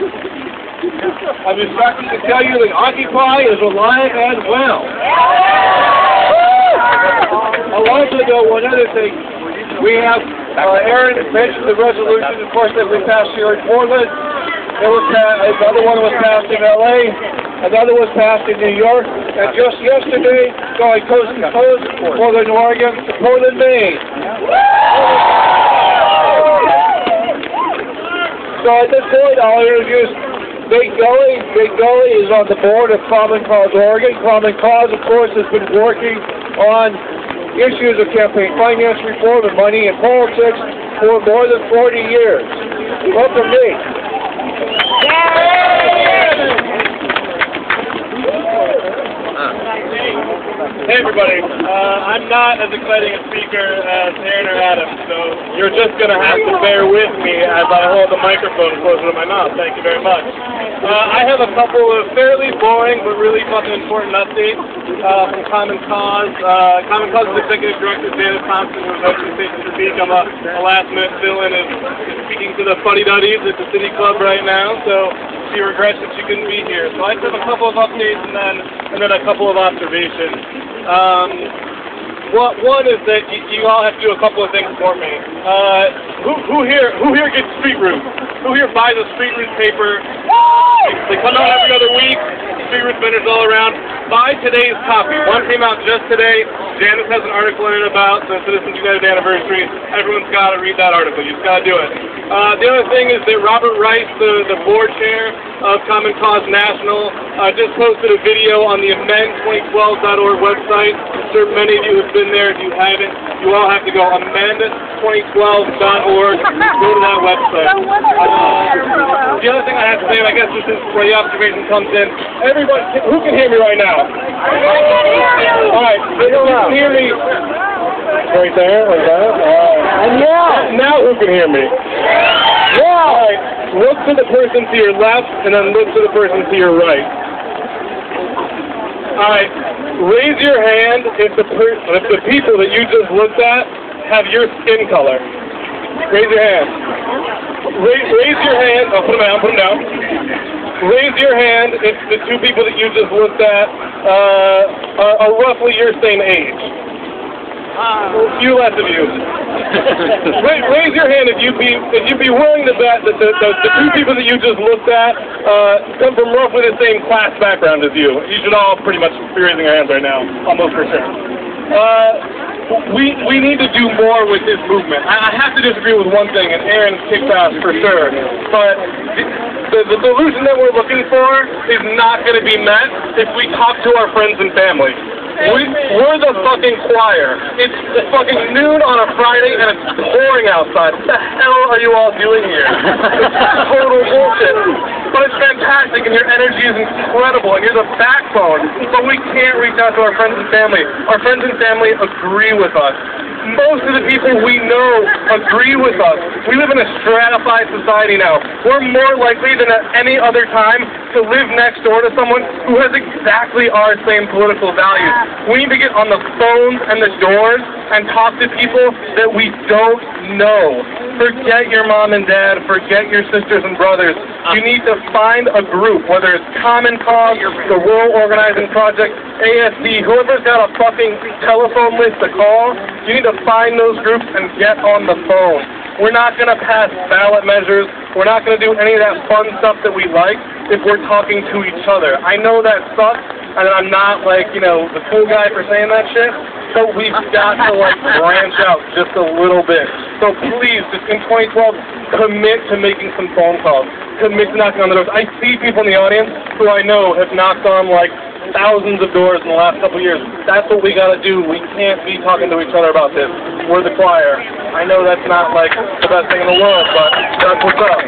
I'm instructed to tell you that Occupy is alive and well. I'll also know one other thing. We have, Aaron mentioned the resolution, of course, that we passed here in Portland. Another one was passed in L.A., another was passed in New York, and just yesterday, going coast to coast, Portland, Oregon, to Portland, Maine. So at this point, I'll introduce Big Gully. Big Gully is on the board of Common Cause Oregon. Common Cause, of course, has been working on issues of campaign finance reform and money in politics for more than 40 years. Welcome, Big. Hey everybody, I'm not as exciting a speaker as Aaron or Adam, so you're just going to have to bear with me as I hold the microphone closer to my mouth. Thank you very much. I have a couple of fairly boring but really fucking important updates from Common Cause. Common Cause's Executive Director, Janet Thompson, who was hosting Station to Speak. I'm a last-minute fill-in, is speaking to the fuddy-duddies at the City Club right now, so she regrets that she couldn't be here. So I just have a couple of updates and then a couple of observations. One is that you all have to do a couple of things for me. Who here gets Street Roots? Who here buys a Street Roots paper? They come out every other week. Street Roots vendors all around. Buy today's copy. One came out just today. Janice has an article in it about the Citizens United anniversary. Everyone's got to read that article. You just got to do it. The other thing is that Robert Rice, the board chair of Common Cause National, just posted a video on the amend2012.org website. I'm sure many of you have been there. If you haven't, you all have to go amend2012.org. Go to that website. The other thing I have to say, and I guess this is where the observation comes in. Everybody, who can hear me right now? All right, if you can hear me. Right there, like that. And now who can hear me? All right, look to the person to your left, and then look to the person to your right. All right, raise your hand if the people that you just looked at have your skin color. Raise your hand. Raise your hand. Oh, put them down. Raise your hand if the two people that you just looked at are roughly your same age. A few less of you. Raise your hand if you'd be willing to bet that the two people that you just looked at come from roughly the same class background as you. You should all pretty much be raising your hands right now, almost for sure. We need to do more with this movement. I have to disagree with one thing, and Aaron kicked ass for sure, but the solution that we're looking for is not going to be met if we talk to our friends and family. We're the fucking choir. It's fucking noon on a Friday and it's pouring outside. What the hell are you all doing here? It's total bullshit. But it's fantastic and your energy is incredible and you're the backbone. But we can't reach out to our friends and family. Our friends and family agree with us. Most of the people we know agree with us. We live in a stratified society now. We're more likely than at any other time to live next door to someone who has exactly our same political values. We need to get on the phones and the doors and talk to people that we don't know. Forget your mom and dad. Forget your sisters and brothers. You need to find a group, whether it's Common Cause, the Rural Organizing Project, ASD, whoever's got a fucking telephone list to call. You need to find those groups and get on the phone. We're not going to pass ballot measures. We're not going to do any of that fun stuff that we like if we're talking to each other. I know that sucks, and I'm not, like, you know, the cool guy for saying that shit, but we've got to, like, branch out just a little bit. So please, just in 2012, commit to making some phone calls. Commit to knocking on the doors. I see people in the audience who I know have knocked on, like, thousands of doors in the last couple of years. That's what we got to do. We can't be talking to each other about this. We're the choir. I know that's not, like, the best thing in the world, but that's what's up.